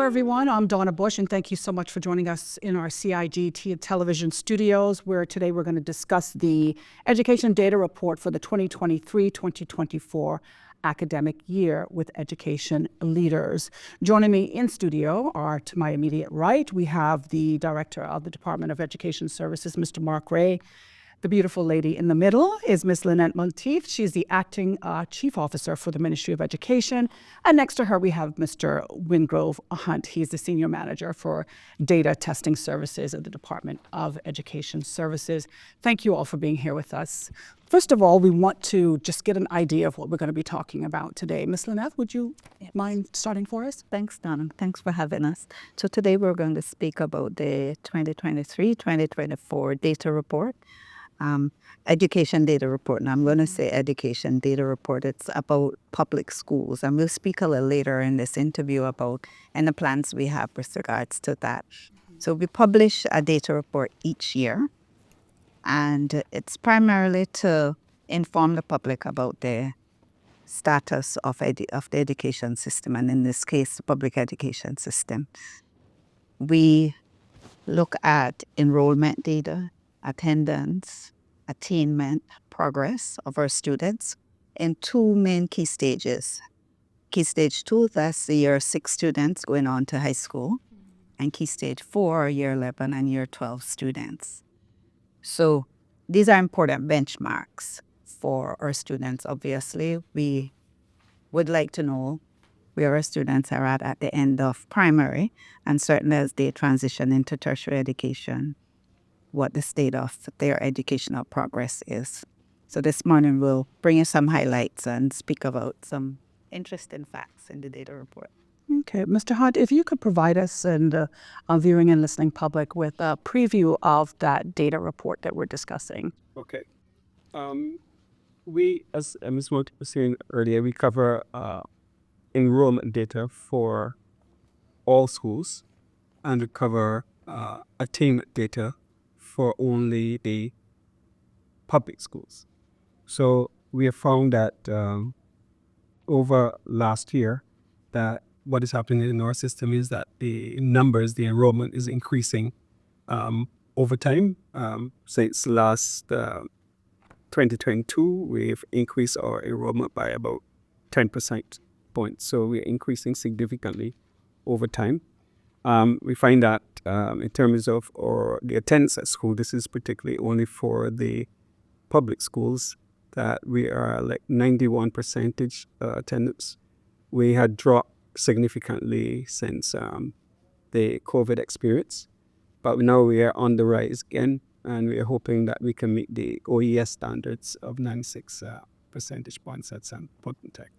Hello, everyone. I'm Donna Bush, and thank you so much for joining us in our CIG Television studios, where today we're going to discuss the Education Data Report for the 2023-2024 academic year with education leaders. Joining me in studio are, to my immediate right, we have the Director of the Department of Education Services, Mr. Mark Ray. The beautiful lady in the middle is Ms. Lynette Monteith. She's the Acting Chief Officer for the Ministry of Education. And next to her, we have Mr. Wingrove Hunt. He's the Senior Manager for Data Testing Services at the Department of Education Services. Thank you all for being here with us. First of all, we want to just get an idea of what we're going to be talking about today. Ms. Lynette, would you mind starting for us? Thanks, Donna. Thanks for having us. So today we're going to speak about the 2023-2024 data report. Education data report, and I'm going to say education data report. It's about public schools, and we'll speak a little later in this interview about the plans we have with regards to that. So we publish a data report each year, and it's primarily to inform the public about the status of the education system, and in this case, the public education system. We look at enrollment data, attendance, attainment, progress of our students in two main key stages. Key stage 2, that's the year 6 students going on to high school, and key stage 4 are year 11 and year 12 students. So these are important benchmarks for our students. Obviously, we would like to know where our students are at the end of primary, and certainly as they transition into tertiary education, what the state of their educational progress is. So this morning we'll bring you some highlights and speak about some interesting facts in the data report. Okay, Mr. Hunt, if you could provide us and the viewing and listening public with a preview of that data report that we're discussing. Okay. We, as Ms. Monty was saying earlier, we cover enrollment data for all schools, and we cover attainment data for only the public schools. So we have found that over last year, that what is happening in our system is that the enrollment is increasing over time. Since last 2022, we've increased our enrollment by about 10% points. So we're increasing significantly over time. We find that in terms of the attendance at school, this is particularly only for the public schools, that we are like 91% attendance. We had dropped significantly since the COVID experience, but now we are on the rise again, and we are hoping that we can meet the OES standards of 96 percentage points at some point in time.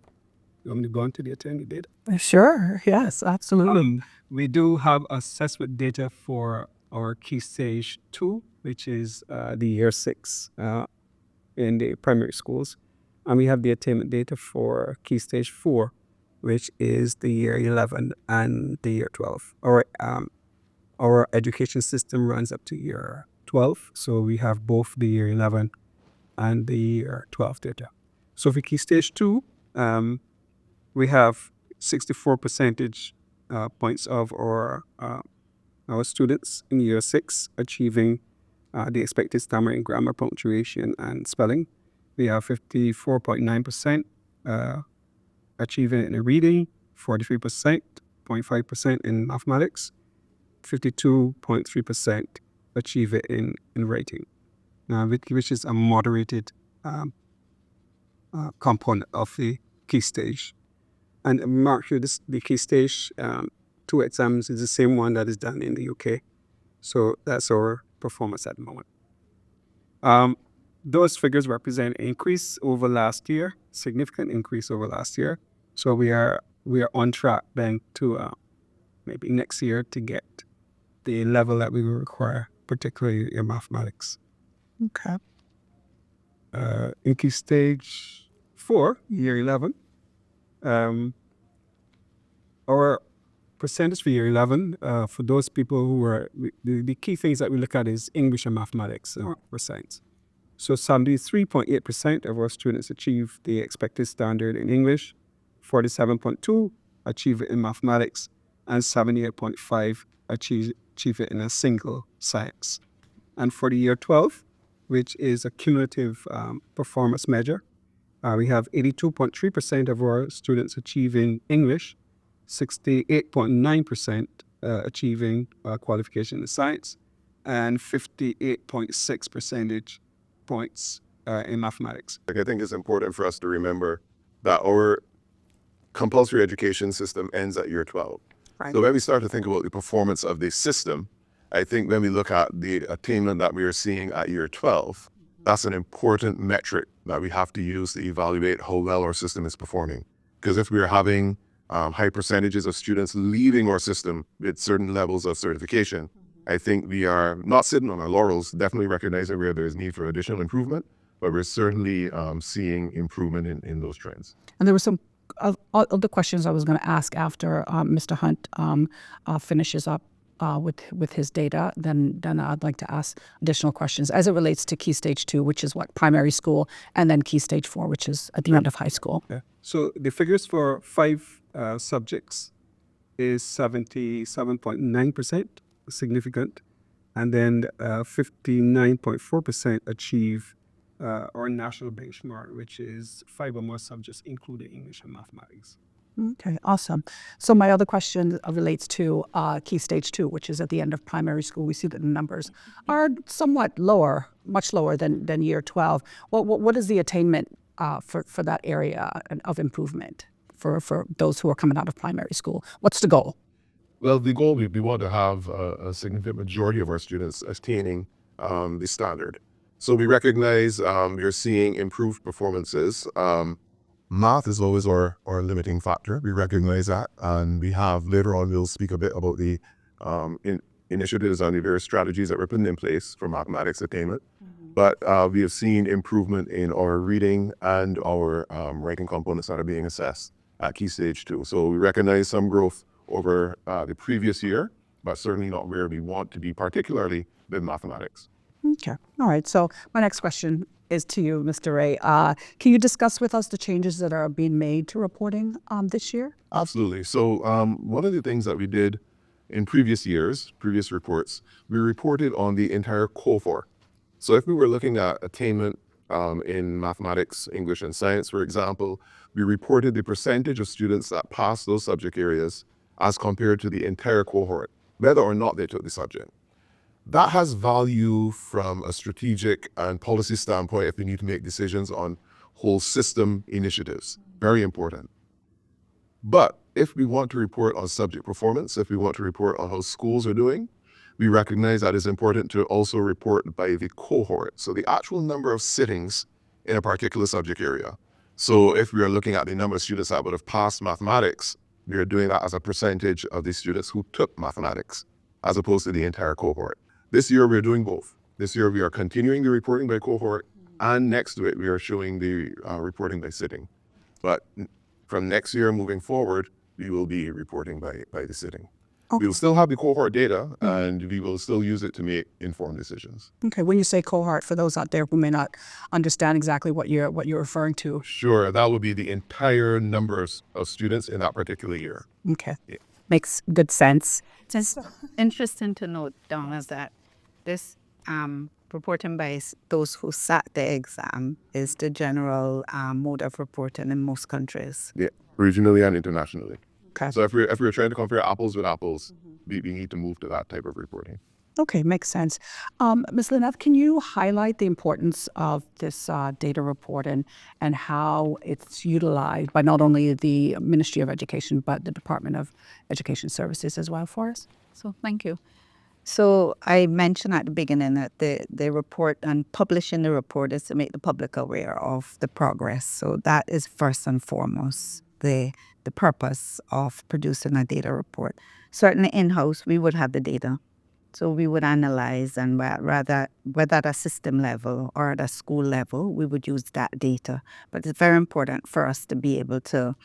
You want me to go on to the attendance data? Sure, yes, absolutely. We do have assessment data for our key stage 2, which is the year 6 in the primary schools. And we have the attainment data for key stage 4, which is the year 11 and the year 12. Our education system runs up to year 12, so we have both the year 11 and the year 12 data. So for key stage 2, we have 64 percentage points of our students in year 6 achieving the expected stammering, grammar, punctuation, and spelling. We have 54.9% achieving in reading, 43.5% in mathematics, 52.3% achieve it in writing, which is a moderated component of the key stage. And mark sure the key stage 2 exams is the same one that is done in the UK. So that's our performance at the moment. Those figures represent an increase over last year, significant increase over last year. So we are on track then to maybe next year to get the level that we will require, particularly in mathematics. Okay. In key stage 4, year 11, our percentage for year 11, for those people who are, the key things that we look at is English and mathematics for science. So 73.8% of our students achieve the expected standard in English, 47.2% achieve it in mathematics, and 78.5 achieve it in a single science. And for the year 12, which is a cumulative performance measure, we have 82.3% of our students achieving English, 68.9% achieving qualification in science, and 58.6 percentage points in mathematics. I think it's important for us to remember that our compulsory education system ends at year 12. Right. So when we start to think about the performance of the system, I think when we look at the attainment that we are seeing at year 12, that's an important metric that we have to use to evaluate how well our system is performing. Because if we're having high percentages of students leaving our system with certain levels of certification, I think we are not sitting on our laurels, definitely recognizing where there is need for additional improvement, but we're certainly seeing improvement in those trends. And there were some other questions I was going to ask after Mr. Hunt finishes up with his data. Then I'd like to ask additional questions as it relates to Key Stage 2, which is what, primary school, and then Key Stage 4, which is at the end of high school. Yeah. So the figures for 5 subjects is 77.9%, significant, and then 59.4% achieve our national benchmark, which is 5 or more subjects, including English and mathematics. Okay, awesome. So my other question relates to Key Stage 2, which is at the end of primary school. We see that the numbers are somewhat lower, much lower than year 12. What is the attainment for that area of improvement for those who are coming out of primary school? What's the goal? Well, the goal, we want to have a significant majority of our students attaining the standard. So we recognize we're seeing improved performances. Math is always our limiting factor. We recognize that, and we have, later on, we'll speak a bit about the initiatives and the various strategies that we're putting in place for mathematics attainment. But we have seen improvement in our reading and our writing components that are being assessed at Key Stage 2. So we recognize some growth over the previous year, but certainly not where we want to be, particularly with mathematics. Okay. All right. So my next question is to you, Mr. Ray. Can you discuss with us the changes that are being made to reporting this year? Absolutely. So one of the things that we did in previous years, previous reports, we reported on the entire cohort. So if we were looking at attainment in mathematics, English, and science, for example, we reported the percentage of students that passed those subject areas as compared to the entire cohort, whether or not they took the subject. That has value from a strategic and policy standpoint if we need to make decisions on whole system initiatives. Very important. But if we want to report on subject performance, if we want to report on how schools are doing, we recognize that it's important to also report by the cohort. So the actual number of sittings in a particular subject area. So if we are looking at the number of students that would have passed mathematics, we are doing that as a percentage of the students who took mathematics, as opposed to the entire cohort. This year, we're doing both. This year, we are continuing the reporting by cohort, and next to it, we are showing the reporting by sitting. But from next year moving forward, we will be reporting by the sitting. Okay. We will still have the cohort data, and we will still use it to make informed decisions. Okay. When you say cohort, for those out there who may not understand exactly what you're referring to. Sure, that would be the entire number of students in that particular year. Okay. Yeah. Makes good sense. It's interesting to note, Donna, is that this reporting by those who sat the exam is the general mode of reporting in most countries. Yeah, regionally and internationally. Okay. So if we're trying to compare apples with apples, we need to move to that type of reporting. Okay, makes sense. Ms. Lynette, can you highlight the importance of this data report and how it's utilized by not only the Ministry of Education, but the Department of Education Services as well for us? So thank you. So I mentioned at the beginning that the report and publishing the report is to make the public aware of the progress. So that is first and foremost the purpose of producing a data report. Certainly in-house, we would have the data. So we would analyze, and whether at a system level or at a school level, we would use that data. But it's very important for us to be able to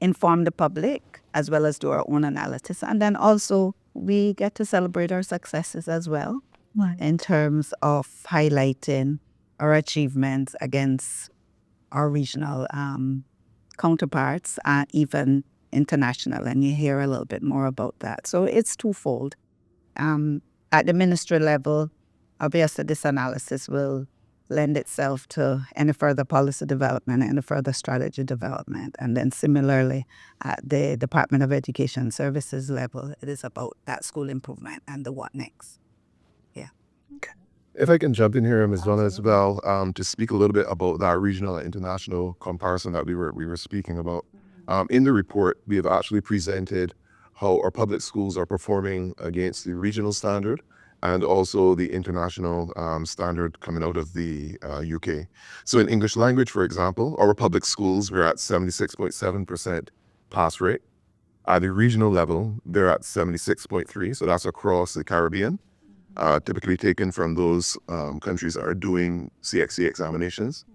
inform the public as well as do our own analysis. And then also we get to celebrate our successes as well, right, in terms of highlighting our achievements against our regional counterparts, even international, and you hear a little bit more about that. So it's twofold. At the ministry level, obviously this analysis will lend itself to any further policy development and further strategy development. And then similarly, at the Department of Education Services level, it is about that school improvement and the what next. Yeah. If I can jump in here, Ms. Donna, as well, to speak a little bit about that regional and international comparison that we were speaking about. In the report, we have actually presented how our public schools are performing against the regional standard and also the international standard coming out of the UK. So in English language, for example, our public schools, we're at 76.7% pass rate. At the regional level, they're at 76.3%, so that's across the Caribbean, typically taken from those countries that are doing CXC examinations.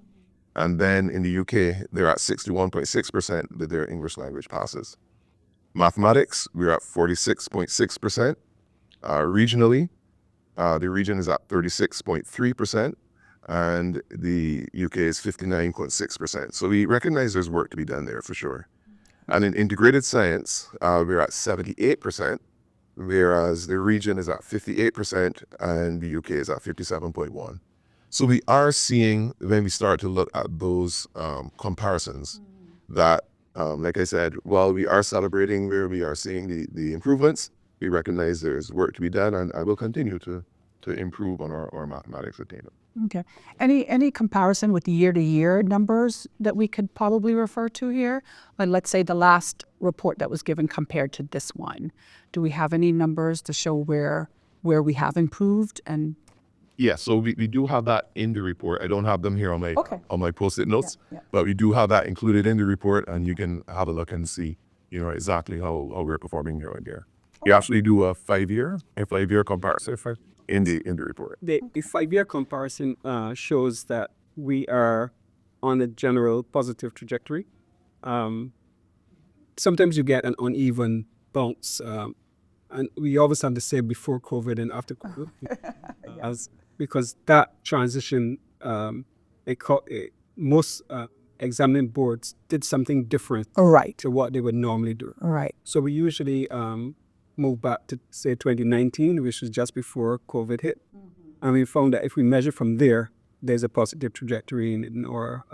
And then in the UK, they're at 61.6% with their English language passes. Mathematics, we're at 46.6%. Regionally, the region is at 36.3%, and the UK is 59.6%. So we recognize there's work to be done there for sure. And in integrated science, we're at 78%, whereas the region is at 58% and the UK is at 57.1%. So we are seeing, when we start to look at those comparisons, that, like I said, while we are celebrating where we are seeing the improvements, we recognize there's work to be done, and I will continue to improve on our mathematics attainment. Okay. Any comparison with the year-to-year numbers that we could probably refer to here? Like, let's say the last report that was given compared to this one. Do we have any numbers to show where we have improved? And Yeah, so we do have that in the report. I don't have them here on my Post-it notes, but we do have that included in the report, and you can have a look and see, exactly how we're performing here and there. You actually do a five-year comparison in the report. The 5-year comparison shows that we are on a general positive trajectory. Sometimes you get an uneven bounce, and we always have to say before COVID and after COVID, because that transition, most examining boards did something different to what they would normally do. Right. So we usually move back to, say, 2019, which was just before COVID hit. And we found that if we measure from there, there's a positive trajectory in our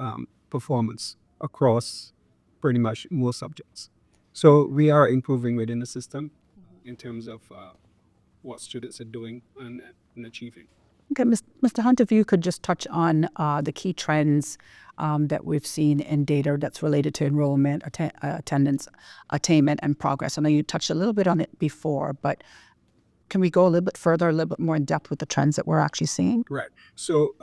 performance across pretty much most subjects. So we are improving within the system in terms of what students are doing and achieving. Okay, Mr. Hunt, if you could just touch on the key trends that we've seen in data that's related to enrollment, attendance, attainment, and progress. I know you touched a little bit on it before, but can we go a little bit further, a little bit more in depth with the trends that we're actually seeing? Right. So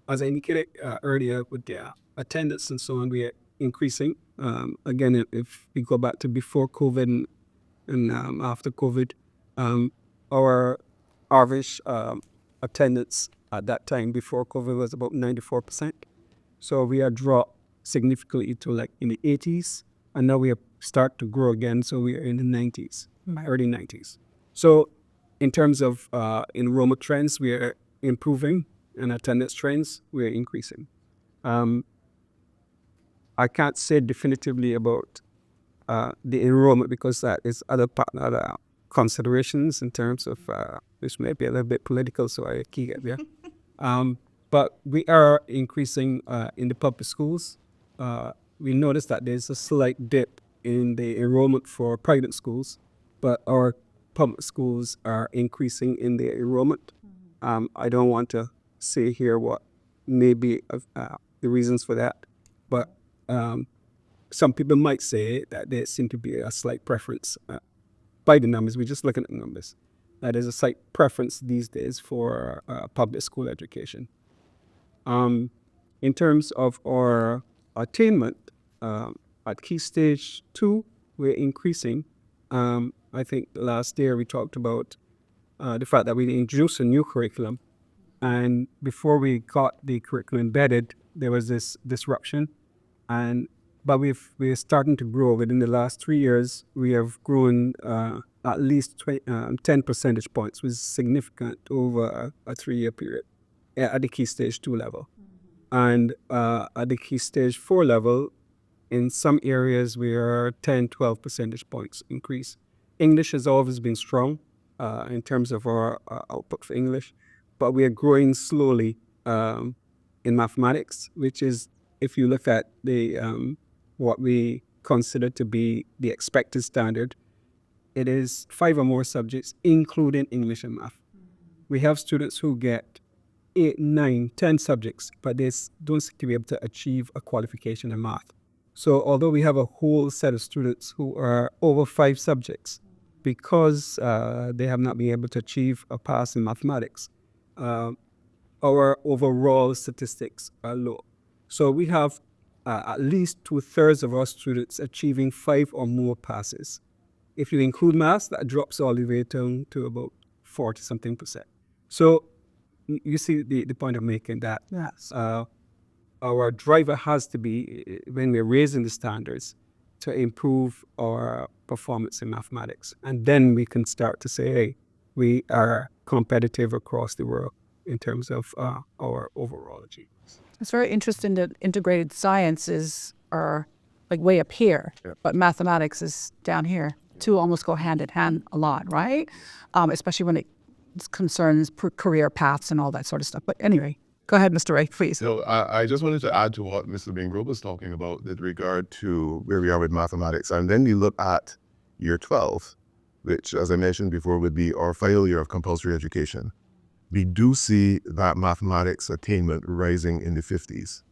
as I indicated earlier with the attendance and so on, we are increasing. Again, if we go back to before COVID and after COVID, our average attendance at that time before COVID was about 94%. So we are dropped significantly to like in the 80s, and now we are start to grow again. So we are in the 90s, early 90s. So in terms of enrollment trends, we are improving, and attendance trends, we are increasing. I can't say definitively about the enrollment because that is other considerations in terms of this may be a little bit political, so I keep it there. But we are increasing in the public schools. We noticed that there's a slight dip in the enrollment for private schools, but our public schools are increasing in their enrollment. I don't want to say here what may be the reasons for that, but some people might say that there seems to be a slight preference by the numbers. We're just looking at the numbers. There's a slight preference these days for public school education. In terms of our attainment, at Key Stage 2, we're increasing. I think last year we talked about the fact that we introduced a new curriculum, and before we got the curriculum embedded, there was this disruption. But we're starting to grow. Within the last 3 years, we have grown at least 10 percentage points, which is significant over a 3-year period at the Key Stage 2 level. And at the Key Stage 4 level, In some areas, we are 10, 12 percentage points increase. English has always been strong in terms of our output for English, but we are growing slowly in mathematics, which is, if you look at the what we consider to be the expected standard, it is 5 or more subjects, including English and math. We have students who get 8, 9, 10 subjects, but they don't seem to be able to achieve a qualification in math. So although we have a whole set of students who are over 5 subjects, because they have not been able to achieve a pass in mathematics, our overall statistics are low. So we have at least 2/3 of our students achieving 5 or more passes. If you include maths, that drops all the way down to about 40-something%. So you see the point I'm making, that Yes. our driver has to be, when we're raising the standards, to improve our performance in mathematics. And then we can start to say, hey, we are competitive across the world in terms of our overall achievements. It's very interesting that integrated sciences are like way up here, but mathematics is down here. Two almost go hand in hand a lot, right? Especially when it concerns career paths and all that sort of stuff. But anyway, go ahead, Mr. Ray, please. So I just wanted to add to what Mr. Bingrove was talking about with regard to where we are with mathematics. And then we look at year 12, which, as I mentioned before, would be our final year of compulsory education. We do see that mathematics attainment rising in the 50s.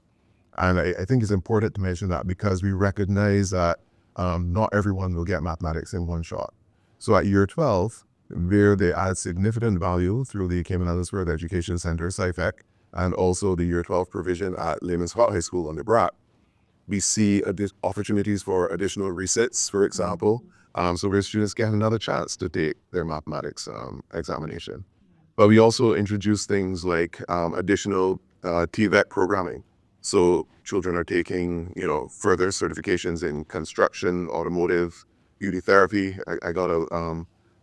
And I think it's important to mention that because we recognize that not everyone will get mathematics in one shot. So at year 12, where they add significant value through the Cayman Islands Further Education Center, CIFEC, and also the year 12 provision at Lehman Scott High School under BRAC, we see opportunities for additional resits, for example, so where students get another chance to take their mathematics examination. But we also introduce things like additional TVET programming. So children are taking, further certifications in construction, automotive, beauty therapy. I got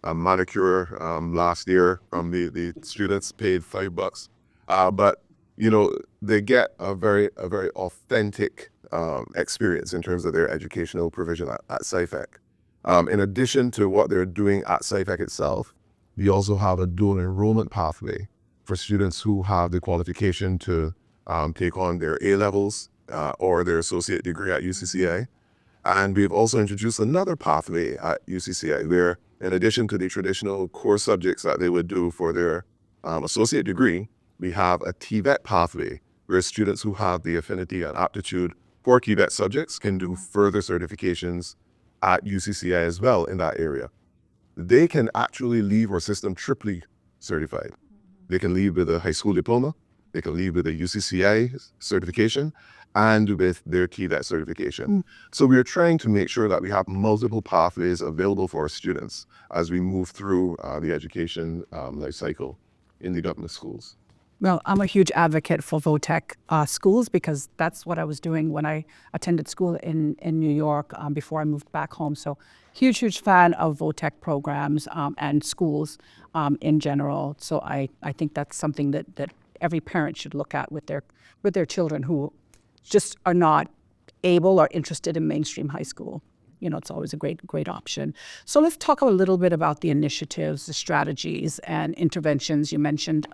a manicure last year from the students, paid $5. But they get a very authentic experience in terms of their educational provision at CIFEC. In addition to what they're doing at CIFEC itself, we also have a dual enrollment pathway for students who have the qualification to take on their A-levels or their associate degree at UCCI. And we've also introduced another pathway at UCCI where, in addition to the traditional core subjects that they would do for their associate degree, we have a TVET pathway where students who have the affinity and aptitude for TVET subjects can do further certifications at UCCI as well in that area. They can actually leave our system triply certified. They can leave with a high school diploma, they can leave with a UCCI certification, and with their TVET certification. So we are trying to make sure that we have multiple pathways available for our students as we move through the education life cycle in the government schools. Well, I'm a huge advocate for VOTEC schools because that's what I was doing when I attended school in New York before I moved back home. So huge fan of VOTEC programs and schools in general. So I think that's something that every parent should look at with their children who just are not able or interested in mainstream high school. It's always a great option. So let's talk a little bit about the initiatives, the strategies, and interventions you mentioned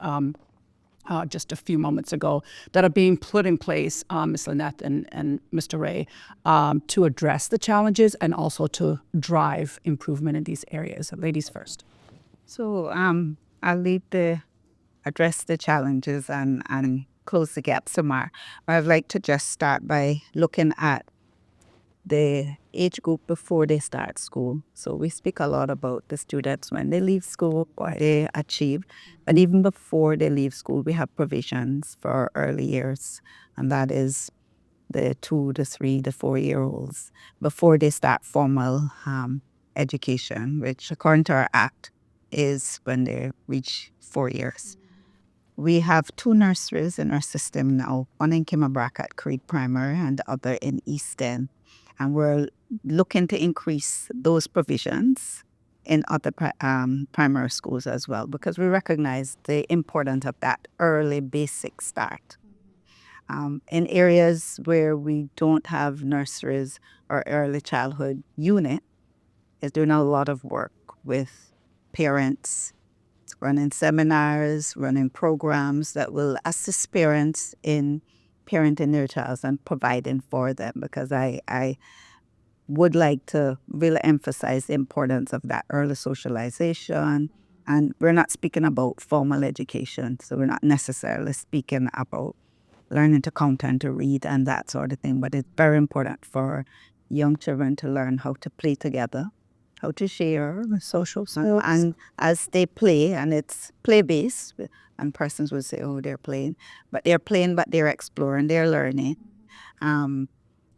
just a few moments ago that are being put in place, Ms. Lynette and Mr. Ray, to address the challenges and also to drive improvement in these areas. Ladies first. So I'll lead address the challenges and close the gap some more. I'd like to just start by looking at the age group before they start school. So we speak a lot about the students when they leave school, what they achieve. But even before they leave school, we have provisions for early years. And that is the 2, the 3, the 4-year-olds before they start formal education, which according to our act is when they reach 4 years. We have 2 nurseries in our system now, one in Kimabrak at Creek Primary and the other in East End. And we're looking to increase those provisions in other primary schools as well, because we recognize the importance of that early basic start. In areas where we don't have nurseries or early childhood unit, is doing a lot of work with parents, running seminars, running programs that will assist parents in parenting their child and providing for them, because I would like to really emphasize the importance of that early socialization. And we're not speaking about formal education, so we're not necessarily speaking about learning to count and to read and that sort of thing, but it's very important for young children to learn how to play together, how to share, social skills. And as they play, and it's play-based, and persons would say, oh, they're playing, but they're exploring, they're learning.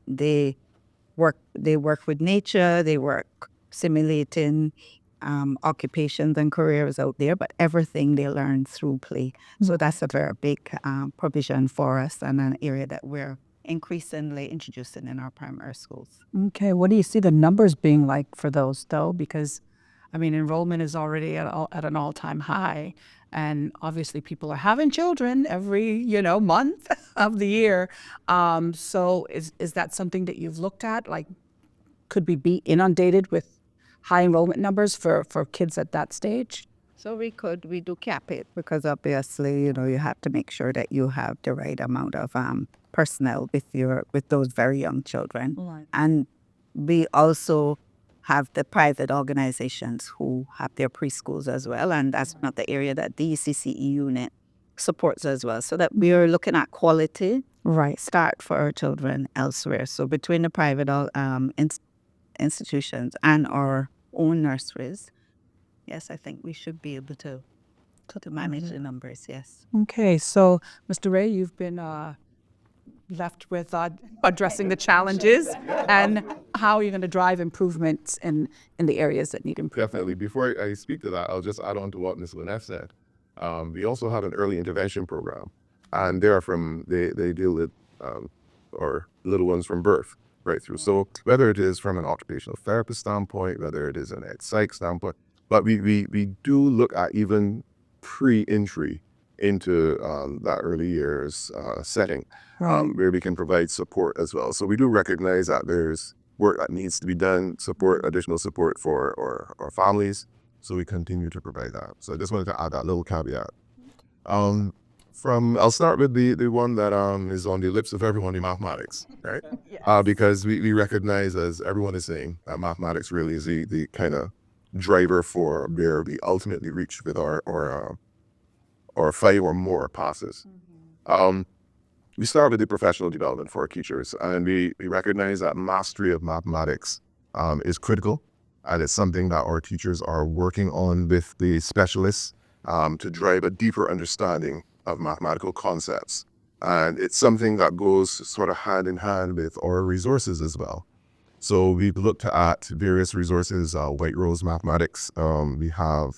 They work with nature, they work simulating occupations and careers out there, but everything they learn through play. So that's a very big provision for us, and an area that we're increasingly introducing in our primary schools. Okay, what do you see the numbers being like for those, though? Because, I mean, enrollment is already at an all-time high, and obviously people are having children every, month of the year. So is that something that you've looked at? Like, could we be inundated with high enrollment numbers for kids at that stage? So we do cap it, because obviously, you have to make sure that you have the right amount of personnel with those very young children. Right. And we also have the private organizations who have their preschools as well, and that's not the area that the ECCE unit supports as well. So that we are looking at quality start for our children elsewhere. So between the private institutions and our own nurseries, yes, I think we should be able to manage the numbers, yes. Okay, so Mr. Ray, you've been left with addressing the challenges and how you're going to drive improvements in the areas that need improvement. Definitely. Before I speak to that, I'll just add on to what Ms. Lynette said. We also have an early intervention program, and they deal with our little ones from birth right through. So whether it is from an occupational therapist standpoint, whether it is an ed psych standpoint, but we do look at even pre-entry into that early years setting, where we can provide support as well. So we do recognize that there's work that needs to be done, additional support for our families. So we continue to provide that. So I just wanted to add that little caveat. I'll start with the one that is on the lips of everyone in mathematics, right? Yes. Because we recognize, as everyone is saying, that mathematics really is the kind of driver for where we ultimately reach with our 5 or more passes. We start with the professional development for our teachers, and we recognize that mastery of mathematics is critical, and it's something that our teachers are working on with the specialists to drive a deeper understanding of mathematical concepts. And it's something that goes sort of hand in hand with our resources as well. So we've looked at various resources, White Rose Mathematics. We have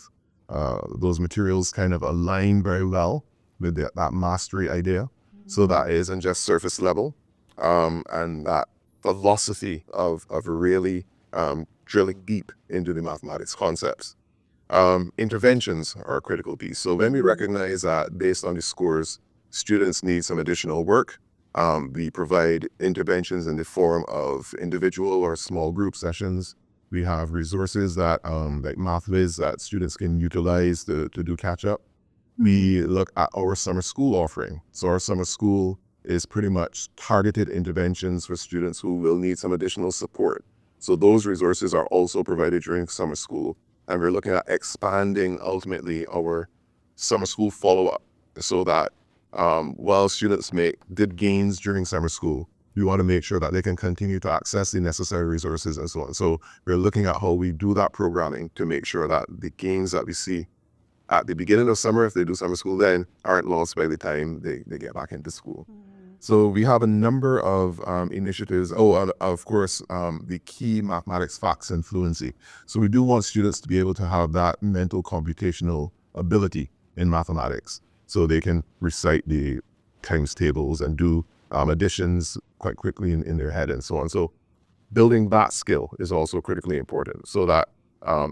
those materials kind of align very well with that mastery idea. So that isn't just surface level, and that philosophy of really drilling deep into the mathematics concepts. Interventions are a critical piece. So when we recognize that based on the scores, students need some additional work, we provide interventions in the form of individual or small group sessions. We have resources that like MathViz that students can utilize to do catch up. We look at our summer school offering. So our summer school is pretty much targeted interventions for students who will need some additional support. So those resources are also provided during summer school. And we're looking at expanding ultimately our summer school follow-up, so that while students did gains during summer school, we want to make sure that they can continue to access the necessary resources and so on. So we're looking at how we do that programming to make sure that the gains that we see at the beginning of summer, if they do summer school then, aren't lost by the time they get back into school. So we have a number of initiatives. Oh, and of course, the key mathematics facts and fluency. So we do want students to be able to have that mental computational ability in mathematics, so they can recite the times tables and do additions quite quickly in their head and so on. So building that skill is also critically important, so that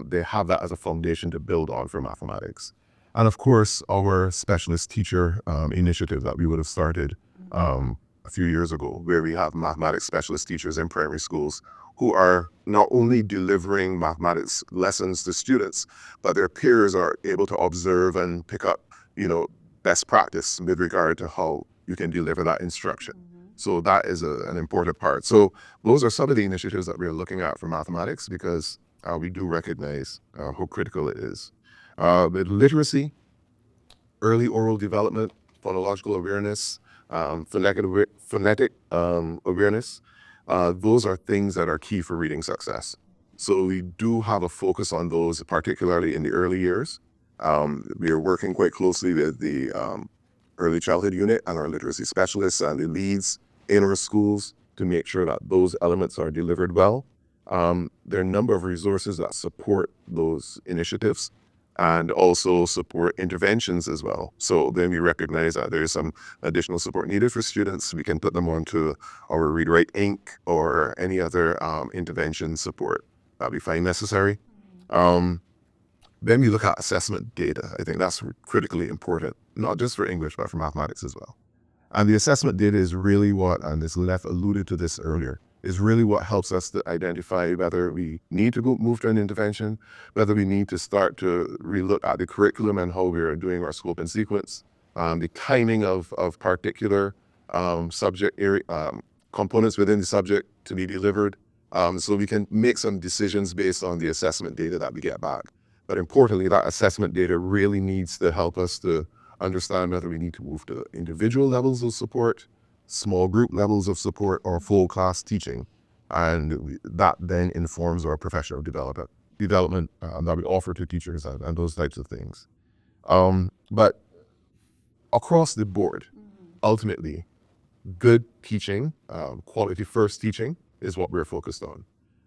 they have that as a foundation to build on for mathematics. And of course, our specialist teacher initiative that we would have started a few years ago, where we have mathematics specialist teachers in primary schools who are not only delivering mathematics lessons to students, but their peers are able to observe and pick up, best practice with regard to how you can deliver that instruction. So that is an important part. So those are some of the initiatives that we're looking at for mathematics, because we do recognize how critical it is. With literacy, early oral development, phonological awareness, phonetic awareness, those are things that are key for reading success. So we do have a focus on those, particularly in the early years. We are working quite closely with the early childhood unit and our literacy specialists and the leads in our schools to make sure that those elements are delivered well. There are a number of resources that support those initiatives and also support interventions as well. So then we recognize that there is some additional support needed for students. We can put them onto our Read Write Inc. or any other intervention support that we find necessary. Then we look at assessment data. I think that's critically important, not just for English, but for mathematics as well. And the assessment data is really what, and this Lef alluded to this earlier, is really what helps us to identify whether we need to move to an intervention, whether we need to start to relook at the curriculum and how we're doing our scope and sequence, the timing of particular subject area, components within the subject to be delivered, so we can make some decisions based on the assessment data that we get back. But importantly, that assessment data really needs to help us to understand whether we need to move to individual levels of support, small group levels of support, or full class teaching. And that then informs our professional development that we offer to teachers and those types of things. But across the board, ultimately, good teaching, quality first teaching is what we're focused on.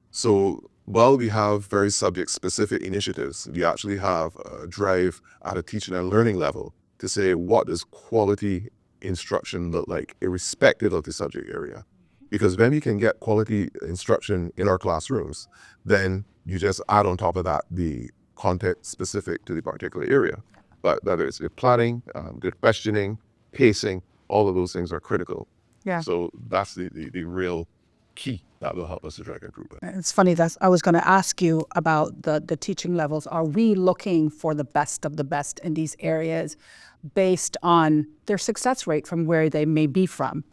So while we have very subject-specific initiatives, we actually have a drive at a teaching and learning level to say, what does quality instruction look like, irrespective of the subject area? Because when we can get quality instruction in our classrooms, then you just add on top of that the content specific to the particular area. But whether it's good planning, good questioning, pacing, all of those things are critical. Yeah. So that's the real key that will help us to drive improvement. It's funny that I was going to ask you about the teaching levels. Are we looking for the best of the best in these areas based on their success rate from where they may be from?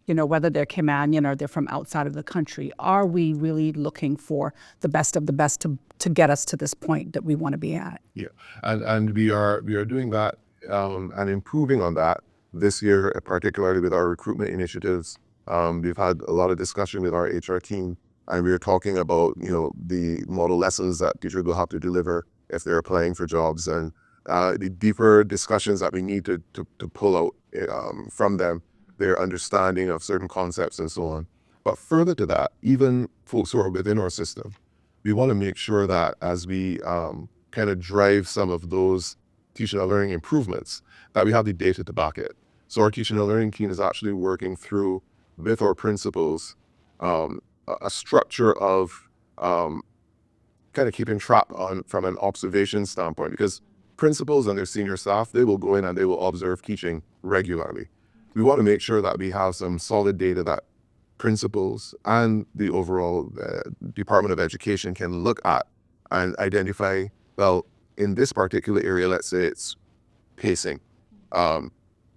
Whether they're Caymanian or they're from outside of the country. Are we really looking for the best of the best to get us to this point that we want to be at? Yeah, and we are doing that and improving on that this year, particularly with our recruitment initiatives. We've had a lot of discussion with our HR team, and we are talking about the model lessons that teachers will have to deliver if they're applying for jobs, and the deeper discussions that we need to pull out from them, their understanding of certain concepts and so on. But further to that, even folks who are within our system, we want to make sure that as we kind of drive some of those teaching and learning improvements, that we have the data to back it. So our teaching and learning team is actually working through, with our principals, a structure of kind of keeping track on from an observation standpoint, because principals and their senior staff, they will go in and they will observe teaching regularly. We want to make sure that we have some solid data that principals and the overall Department of Education can look at and identify, well, in this particular area, let's say it's pacing.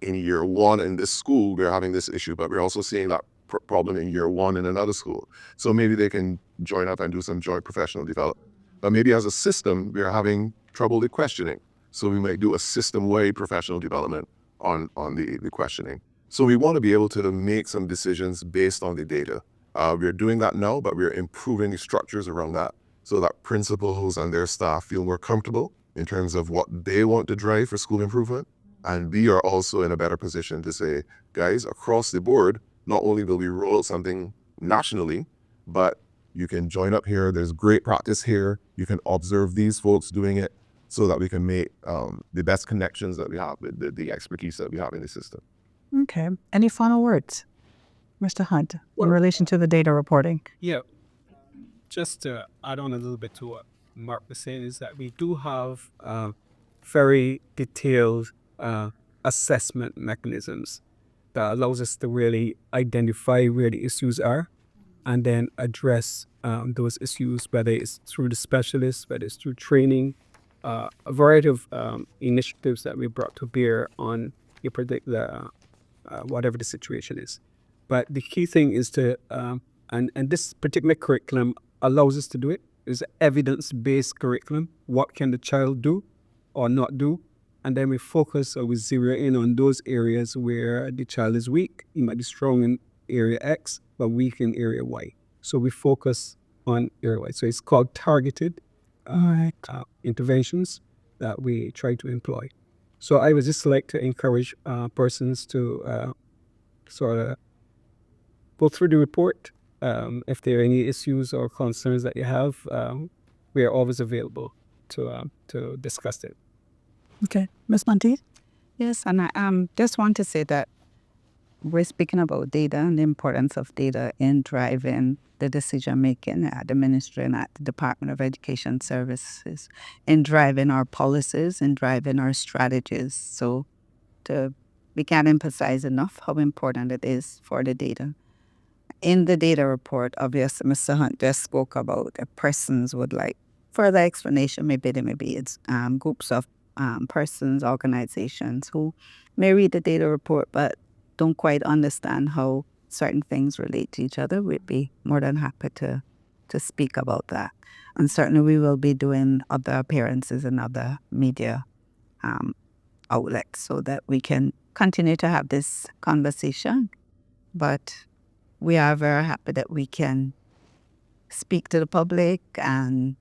In year one in this school, we're having this issue, but we're also seeing that problem in year one in another school. So maybe they can join up and do some joint professional development. But maybe as a system, we're having trouble with questioning. So we might do a system-wide professional development on the questioning. So we want to be able to make some decisions based on the data. We're doing that now, but we're improving the structures around that so that principals and their staff feel more comfortable in terms of what they want to drive for school improvement. And we are also in a better position to say, guys, across the board, not only will we roll out something nationally, but you can join up here. There's great practice here. You can observe these folks doing it so that we can make the best connections that we have with the expertise that we have in the system. Okay. Any final words, Mr. Hunt, in relation to the data reporting? Yeah, just to add on a little bit to what Mark was saying, is that we do have very detailed assessment mechanisms that allows us to really identify where the issues are and then address those issues, whether it's through the specialists, whether it's through training, a variety of initiatives that we brought to bear on a particular, whatever the situation is. But the key thing is to, and this particular curriculum allows us to do it, is an evidence-based curriculum. What can the child do or not do? And then we focus or we zero in on those areas where the child is weak. He might be strong in area X, but weak in area Y. So we focus on area Y. So it's called targeted interventions that we try to employ. So I would just like to encourage persons to sort of go through the report. If there are any issues or concerns that you have, we are always available to discuss it. Okay, Ms. Monteith? Yes, and I just want to say that we're speaking about data and the importance of data in driving the decision making at the ministry and at the Department of Education Services, in driving our policies, in driving our strategies. So we can't emphasize enough how important it is for the data. In the data report, obviously, Mr. Hunt just spoke about if persons would like further explanation. Maybe it's groups of persons, organizations who may read the data report but don't quite understand how certain things relate to each other. We'd be more than happy to speak about that. And certainly we will be doing other appearances in other media outlets so that we can continue to have this conversation. But we are very happy that we can speak to the public and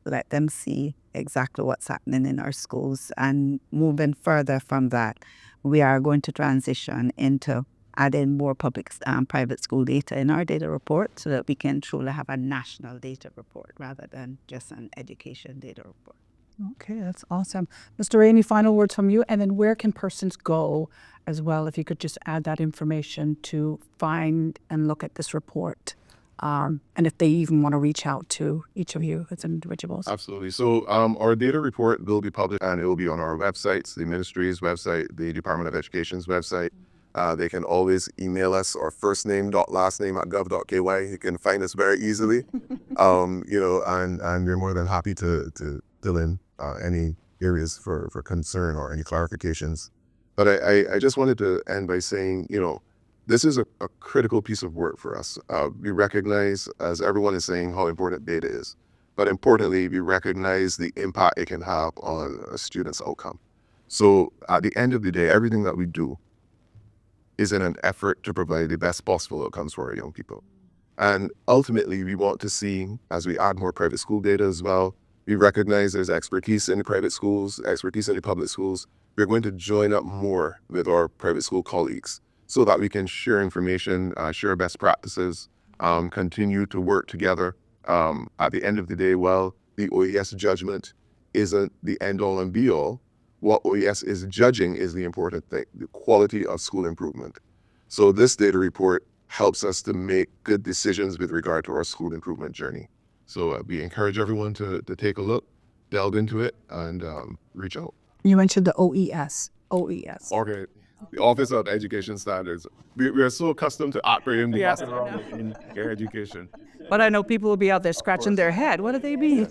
let them see exactly what's happening in our schools. And moving further from that, we are going to transition into adding more public private school data in our data report so that we can truly have a national data report rather than just an education data report. Okay, that's awesome. Mr. Ray, any final words from you? And then where can persons go as well, if you could just add that information to find and look at this report? And if they even want to reach out to each of you as individuals. Absolutely. So our data report will be published and it will be on our websites, the ministry's website, the Department of Education's website. They can always email us, our first name last name @gov.ky. You can find us very easily, and we're more than happy to fill in any areas for concern or any clarifications. But I just wanted to end by saying, this is a critical piece of work for us. We recognize, as everyone is saying, how important data is. But importantly, we recognize the impact it can have on a student's outcome. So at the end of the day, everything that we do is in an effort to provide the best possible outcomes for our young people. And ultimately, we want to see, as we add more private school data as well, we recognize there's expertise in the private schools, expertise in the public schools. We're going to join up more with our private school colleagues so that we can share information, share best practices, continue to work together. At the end of the day, while the OES judgment isn't the end-all and be-all, what OES is judging is the important thing, the quality of school improvement. So this data report helps us to make good decisions with regard to our school improvement journey. So we encourage everyone to take a look, delve into it, and reach out. You mentioned the OES. OES. Okay. The Office of Education Standards. We are so accustomed to operating the Yes, in higher education. But I know people will be out there scratching their head. What do they mean?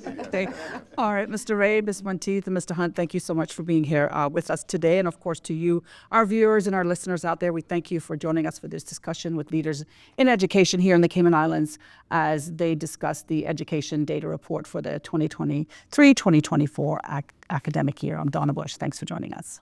All right, Mr. Ray, Ms. Monteith, and Mr. Hunt, thank you so much for being here with us today. And of course, to you, our viewers and our listeners out there, we thank you for joining us for this discussion with leaders in education here in the Cayman Islands as they discuss the education data report for the 2023-2024 academic year. I'm Donna Bush. Thanks for joining us.